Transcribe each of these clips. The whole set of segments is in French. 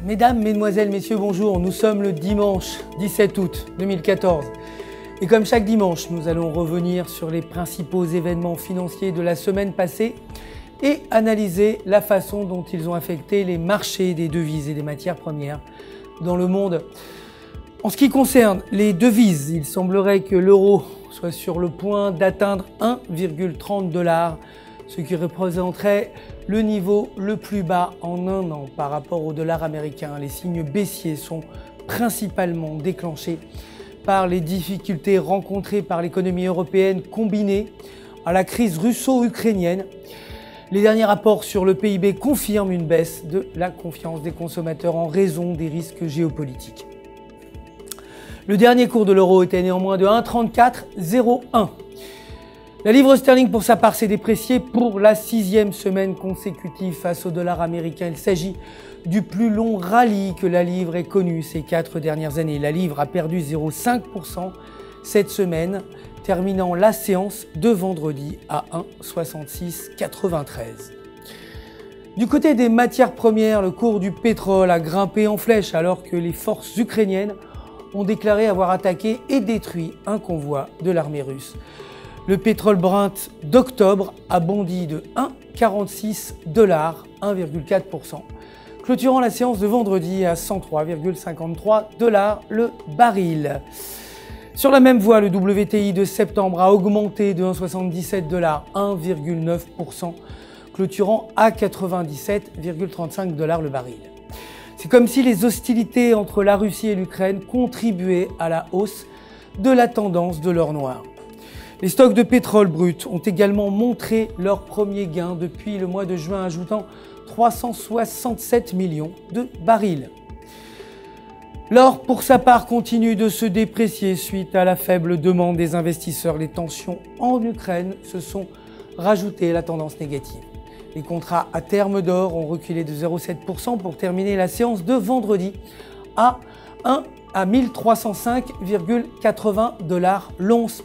Mesdames, Mesdemoiselles, Messieurs, bonjour. Nous sommes le dimanche 17 août 2014. Et comme chaque dimanche, nous allons revenir sur les principaux événements financiers de la semaine passée et analyser la façon dont ils ont affecté les marchés des devises et des matières premières dans le monde. En ce qui concerne les devises, il semblerait que l'euro soit sur le point d'atteindre 1,30 $, ce qui représenterait le niveau le plus bas en un an par rapport au dollar américain. Les signes baissiers sont principalement déclenchés par les difficultés rencontrées par l'économie européenne combinées à la crise russo-ukrainienne. Les derniers rapports sur le PIB confirment une baisse de la confiance des consommateurs en raison des risques géopolitiques. Le dernier cours de l'euro était néanmoins de 1,3401. La livre sterling pour sa part s'est dépréciée pour la 6e semaine consécutive face au dollar américain. Il s'agit du plus long rallye que la livre ait connu ces 4 dernières années. La livre a perdu 0,5% cette semaine, terminant la séance de vendredi à 1,6693. Du côté des matières premières, le cours du pétrole a grimpé en flèche alors que les forces ukrainiennes ont déclaré avoir attaqué et détruit un convoi de l'armée russe. Le pétrole Brent d'octobre a bondi de 1,46 $, 1,4%, clôturant la séance de vendredi à 103,53 $ le baril. Sur la même voie, le WTI de septembre a augmenté de 1,77 $, 1,9%, clôturant à 97,35 $ le baril. C'est comme si les hostilités entre la Russie et l'Ukraine contribuaient à la hausse de la tendance de l'or noir. Les stocks de pétrole brut ont également montré leur premier gain depuis le mois de juin, ajoutant 367 millions de barils. L'or, pour sa part, continue de se déprécier suite à la faible demande des investisseurs. Les tensions en Ukraine se sont rajoutées à la tendance négative. Les contrats à terme d'or ont reculé de 0,7% pour terminer la séance de vendredi à 1305,80 $ l'once.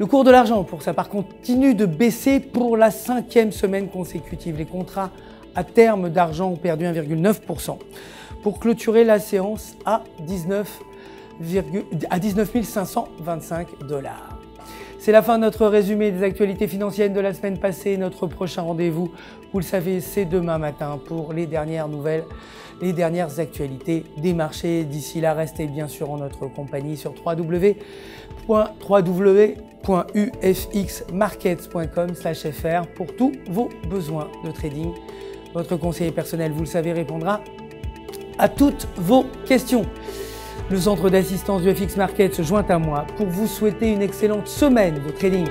Le cours de l'argent, pour sa part, continue de baisser pour la 5e semaine consécutive. Les contrats à terme d'argent ont perdu 1,9% pour clôturer la séance à 19 525 $. C'est la fin de notre résumé des actualités financières de la semaine passée. Notre prochain rendez-vous, vous le savez, c'est demain matin pour les dernières nouvelles, les dernières actualités des marchés. D'ici là, restez bien sûr en notre compagnie sur www.ufxmarkets.com/fr pour tous vos besoins de trading. Votre conseiller personnel, vous le savez, répondra à toutes vos questions. Le centre d'assistance du FX Markets se joint à moi pour vous souhaiter une excellente semaine de trading.